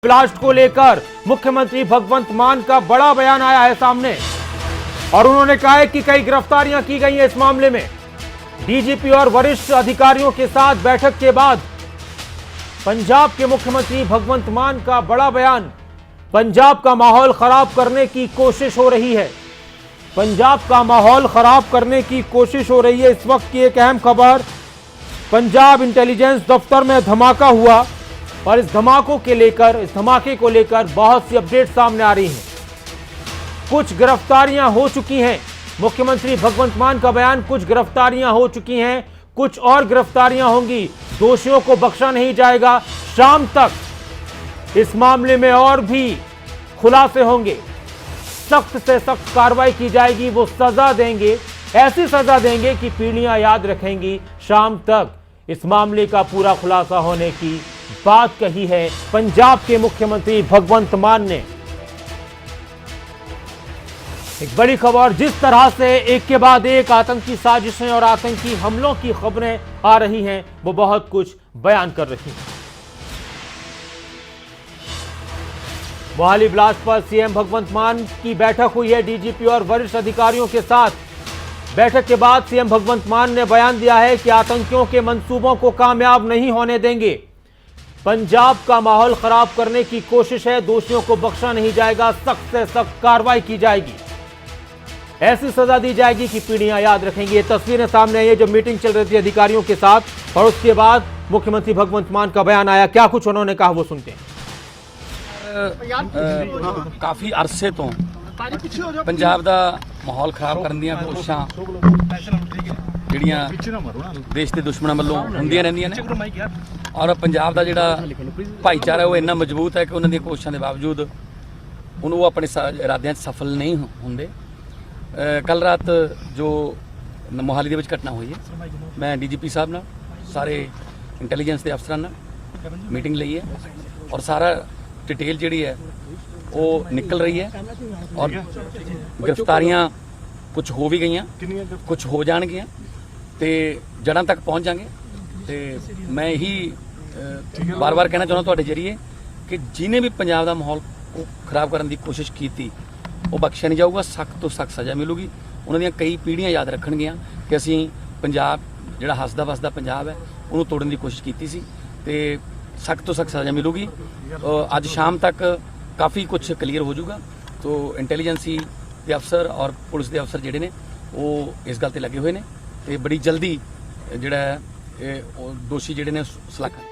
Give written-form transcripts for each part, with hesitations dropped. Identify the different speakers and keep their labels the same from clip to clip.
Speaker 1: Blast को लेकर मुख्यमंत्री भगवंत मान का बड़ा बयान आया है सामने और उन्होंने कहा है कि कई गिरफ्तारियां की गई हैं इस मामले में। डीजीपी और वरिष्ठ अधिकारियों के साथ बैठक के बाद पंजाब के मुख्यमंत्री भगवंत मान का बड़ा बयान। पंजाब का माहौल खराब करने की कोशिश हो रही है, पंजाब का माहौल खराब करने की कोशिश हो रही है। इस वक्त की एक अहम खबर, पंजाब इंटेलिजेंस दफ्तर में धमाका हुआ और इस धमाके को लेकर बहुत सी अपडेट सामने आ रही हैं। कुछ गिरफ्तारियां हो चुकी हैं, मुख्यमंत्री भगवंत मान का बयान, कुछ गिरफ्तारियां हो चुकी हैं, कुछ और गिरफ्तारियां होंगी, दोषियों को बख्शा नहीं जाएगा। शाम तक इस मामले में और भी खुलासे होंगे, सख्त से सख्त कार्रवाई की जाएगी। वो सजा देंगे, ऐसी सजा देंगे कि पीढ़ियां याद रखेंगी। शाम तक इस मामले का पूरा खुलासा होने की बात कही है पंजाब के मुख्यमंत्री भगवंत मान ने। एक बड़ी खबर, जिस तरह से एक के बाद एक आतंकी साजिशें और आतंकी हमलों की खबरें आ रही हैं, वो बहुत कुछ बयान कर रही हैं। मोहाली ब्लास्ट पर सीएम भगवंत मान की बैठक हुई है डीजीपी और वरिष्ठ अधिकारियों के साथ। बैठक के बाद सीएम भगवंत मान ने बयान दिया है कि आतंकियों के मंसूबों को कामयाब नहीं होने देंगे। पंजाब का माहौल खराब करने की कोशिश है, दोषियों को बख्शा नहीं जाएगा, सख्त से सख्त कार्रवाई की जाएगी, ऐसी सजा दी जाएगी कि पीढ़ियां याद रखेंगी। ये तस्वीरें सामने आई है जो मीटिंग चल रही थी अधिकारियों के साथ और उसके बाद मुख्यमंत्री भगवंत मान का बयान आया। क्या कुछ उन्होंने कहा वो सुनते हैं।
Speaker 2: काफी अरसे तो पंजाब का माहौल खराब करने ਦੀਆਂ ਕੋਸ਼ਿਸ਼ਾਂ ਜਿਹੜੀਆਂ ਦੇਸ਼ ਦੇ ਦੁਸ਼ਮਣਾਂ ਵੱਲੋਂ ਹੁੰਦੀਆਂ ਰਹਿੰਦੀਆਂ ਨੇ ਔਰ ਪੰਜਾਬ ਦਾ ਜਿਹੜਾ ਭਾਈਚਾਰਾ ਉਹ ਇੰਨਾ ਮਜ਼ਬੂਤ ਹੈ ਕਿ ਉਹਨਾਂ ਦੀਆਂ ਕੋਸ਼ਿਸ਼ਾਂ ਦੇ ਬਾਵਜੂਦ ਉਹਨੂੰ ਉਹ ਆਪਣੇ ਇਰਾਦਿਆਂ 'ਚ ਸਫਲ ਨਹੀਂ ਹੁੰਦੇ। ਕੱਲ ਰਾਤ ਜੋ ਮੋਹਾਲੀ ਦੇ ਵਿੱਚ ਘਟਨਾ ਹੋਈ ਹੈ, ਮੈਂ ਡੀਜੀਪੀ ਸਾਹਿਬ ਨਾਲ ਸਾਰੇ ਇੰਟੈਲੀਜੈਂਸ ਦੇ ਅਫਸਰਾਂ ਨਾਲ ਮੀਟਿੰਗ ਲਈ ਹੈ ਔਰ ਸਾਰਾ डिटेल जी है वो निकल रही है और गिरफ्तारियां कुछ हो भी गई, कुछ हो जाएंगियां तो जड़ां तक पहुँच जाएंगे। तो मैं यही बार बार कहना चाहता तुहाडे जरिए कि जिन्हें भी पंजाब का माहौल खराब करने की कोशिश की थी वो बख्शिया नहीं जाऊगा, सख्त तो सख्त सज़ा मिलूगी। उन्होंने कई पीढ़ियां याद रखणगियां कि असीं पंजाब जिहड़ा हसदा वसदा पंजाब है उन्होंने तोड़न की कोशिश की सी ते सख्त तो सख्त सज़ा मिलूगी। आज शाम तक काफ़ी कुछ क्लीयर हो जाऊगा। तो इंटैलीजेंसी के अफसर और पुलिस के अफसर जिहड़े ने वो इस गल ते लगे हुए ने ते बड़ी जल्दी जिहड़ा है दोषी जिहड़े ने सलाखा।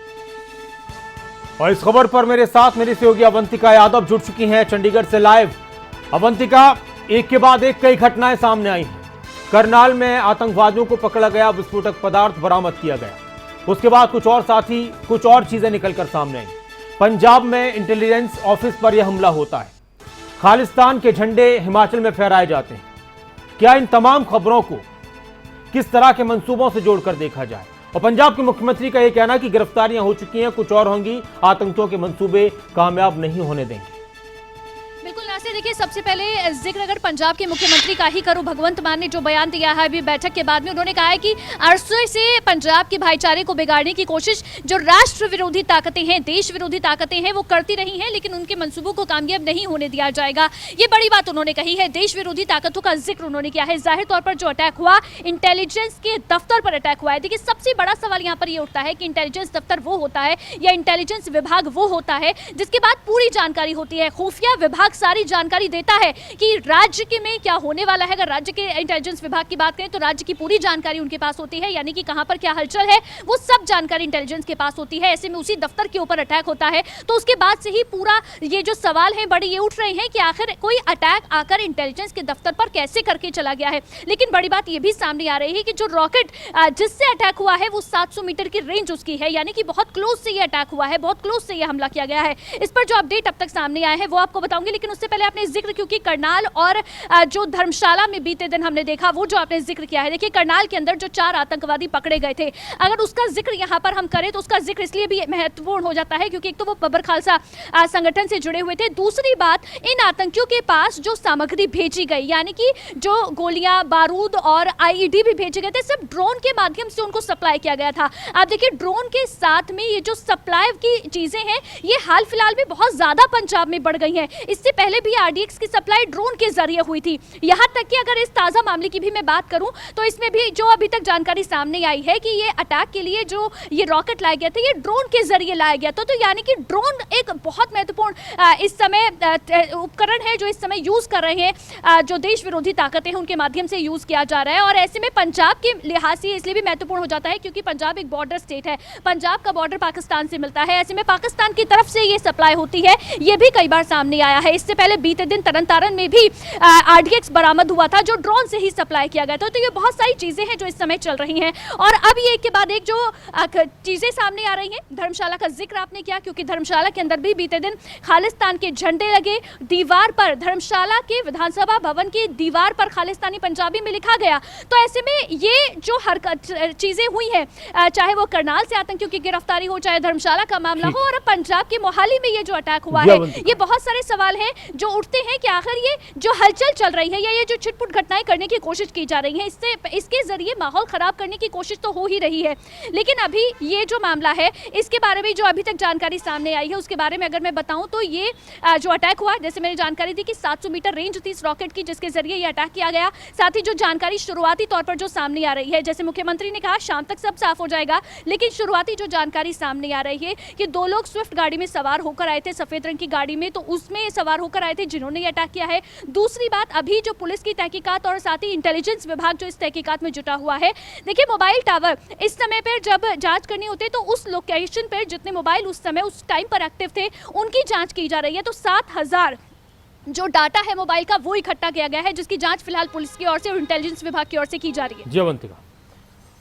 Speaker 1: और इस खबर पर मेरे साथ मेरी सहयोगी अवंतिका यादव जुड़ चुकी हैं चंडीगढ़ से लाइव। अवंतिका, एक के बाद एक कई घटनाएं सामने आई हैं। करनाल में आतंकवादियों को पकड़ा गया, विस्फोटक पदार्थ बरामद किया गया, उसके बाद कुछ और साथी कुछ और चीजें निकलकर सामने आई। पंजाब में इंटेलिजेंस ऑफिस पर यह हमला होता है, खालिस्तान के झंडे हिमाचल में फहराए जाते हैं। क्या इन तमाम खबरों को किस तरह के मंसूबों से जोड़कर देखा जाए? और पंजाब के मुख्यमंत्री का यह कहना कि गिरफ्तारियां हो चुकी हैं, कुछ और होंगी, आतंकियों के मंसूबे कामयाब नहीं होने देंगे।
Speaker 3: बिल्कुल नासिर, देखिए सबसे पहले जिक्र अगर पंजाब के मुख्यमंत्री का ही करूं, भगवंत मान ने जो बयान दिया है अभी बैठक के बाद में, उन्होंने कहा है कि अरसे से पंजाब के भाईचारे को बिगाड़ने की कोशिश जो राष्ट्र विरोधी ताकतें हैं, देश विरोधी ताकतें हैं, वो करती रही हैं, लेकिन उनके मंसूबों को कामयाब नहीं होने दिया जाएगा। ये बड़ी बात उन्होंने कही है। देश विरोधी ताकतों का जिक्र उन्होंने किया है। जाहिर तौर पर जो अटैक हुआ, इंटेलिजेंस के दफ्तर पर अटैक हुआ है। देखिए सबसे बड़ा सवाल यहाँ पर ये उठता है कि इंटेलिजेंस दफ्तर वो होता है या इंटेलिजेंस विभाग वो होता है जिसके बाद पूरी जानकारी होती है। खुफिया विभाग सारी जानकारी देता है कि राज्य के में क्या होने वाला है। अगर राज्य के इंटेलिजेंस विभाग की बात करें तो राज्य की पूरी जानकारी उनके पास होती है, यानी कि कहां पर क्या हलचल है वो सब जानकारी इंटेलिजेंस के पास होती है। ऐसे में उसी दफ्तर के ऊपर अटैक होता है तो उसके बाद से ही पूरा ये जो सवाल है बड़े ये उठ रहे हैं कि आखिर कोई अटैक आकर इंटेलिजेंस के दफ्तर पर कैसे करके चला गया है। लेकिन बड़ी बात ये भी सामने आ रही है कि जो रॉकेट जिससे अटैक हुआ है वो 700 मीटर की रेंज उसकी है, यानी कि बहुत क्लोज से ये अटैक हुआ है, बहुत क्लोज से ये हमला किया गया है। इस पर जो अपडेट अब तक सामने आया है वो आपको बताऊंगी, लेकिन उससे पहले पहले आपने जिक्र, क्योंकि करनाल और जो धर्मशाला में बीते दिन हमने देखा, वो जो आपने जिक्र किया है, देखिए करनाल के अंदर जो 4 आतंकवादी पकड़े गए थे, अगर उसका जिक्र यहाँ पर हम करें तो उसका जिक्र इसलिए भी महत्वपूर्ण हो जाता है क्योंकि एक तो वो बबर खालसा संगठन से जुड़े हुए थे, दूसरी बात इन आतंकियों के पास जो सामग्री भेजी गई, यानी कि जो गोलियां, बारूद और आईईडी भी भेजे गए थे, सब ड्रोन के माध्यम से उनको सप्लाई किया गया था। आप देखिए ड्रोन के साथ में ये जो सप्लाई की चीजें हैं, ये हाल फिलहाल में बहुत ज्यादा पंजाब में बढ़ गई हैं। इससे पहले भी आरडीएक्स की सप्लाई ड्रोन के जरिए हुई थी। यहाँ तक कि अगर इस ताजा मामले की भी मैं बात करूं तो इसमें भी जो अभी तक जानकारी सामने आई है कि ये अटैक के लिए जो ये रॉकेट लाया गया था, ये ड्रोन के जरिए लाया गया था। तो यानी कि ड्रोन एक बहुत महत्वपूर्ण इस समय उपकरण है जो इस समय यूज कर रहे हैं जो देश विरोधी ताकतें हैं, उनके माध्यम से यूज किया जा रहा है। और ऐसे में पंजाब के लिहाज से इसलिए भी महत्वपूर्ण हो जाता है क्योंकि पंजाब एक बॉर्डर स्टेट है, पंजाब का बॉर्डर पाकिस्तान से मिलता है। ऐसे में पाकिस्तान की तरफ से ये सप्लाई होती है, ये भी कई बार सामने आया है। इससे पहले बीते दिन तरनतारन में भी आरडीएक्स बरामद हुआ था जो ड्रोन से ही सप्लाई किया गया था। तो ये बहुत सारी चीजें हैं जो इस समय चल रही हैं और अब ये एक के बाद एक जो चीजें सामने आ रही हैं। धर्मशाला का जिक्र आपने किया क्योंकि धर्मशाला के अंदर भी बीते दिन खालिस्तान के झंडे लगे, दीवार पर धर्मशाला के विधानसभा भवन की दीवार पर खालिस्तानी पंजाबी में लिखा गया। तो ऐसे में ये जो हरकत चीजें हुई हैं, चाहे वो करनाल से आतंकियों की गिरफ्तारी हो, चाहे धर्मशाला का मामला हो, और अब पंजाब के मोहाली में ये जो अटैक हुआ है, ये बहुत सारे सवाल हैं जो उठते हैं कि आखिर ये जो हलचल चल रही है या ये जो छिटपुट घटनाएं करने की कोशिश की जा रही है, इसके जरिए माहौल खराब करने की कोशिश तो हो ही रही है। लेकिन अभी ये जो मामला है, इसके बारे में जो अभी तक जानकारी सामने आई है उसके बारे में अगर मैं बताऊं तो ये जो अटैक हुआ, जैसे मैंने जानकारी दी कि 700 मीटर रेंज थी इस रॉकेट की जिसके जरिए ये अटैक किया गया। साथ ही जो जानकारी शुरुआती तौर पर जो सामने आ रही है, जैसे मुख्यमंत्री ने कहा शाम तक सब साफ हो जाएगा, लेकिन शुरुआती जो जानकारी सामने आ रही है कि 2 लोग स्विफ्ट गाड़ी में सवार होकर आए थे, सफेद रंग की गाड़ी में, तो उसमें सवार होकर आए थे जिन्होंने ये अटैक किया है। दूसरी बात, अभी जो पुलिस की तहकीकात और साथ ही इंटेलिजेंस विभाग जो इस तहकीकात में जुटा हुआ है, देखिए मोबाइल टावर इस समय पर जब जांच करनी होती है तो उस लोकेशन पर जितने मोबाइल उस समय उस टाइम पर एक्टिव थे उनकी जांच की जा रही है। तो 7000 जो डाटा है मोबाइल का वो इकट्ठा किया गया है जिसकी जांच फिलहाल पुलिस की ओर से और इंटेलिजेंस विभाग की ओर से की जा रही है।
Speaker 1: जयवंतिका।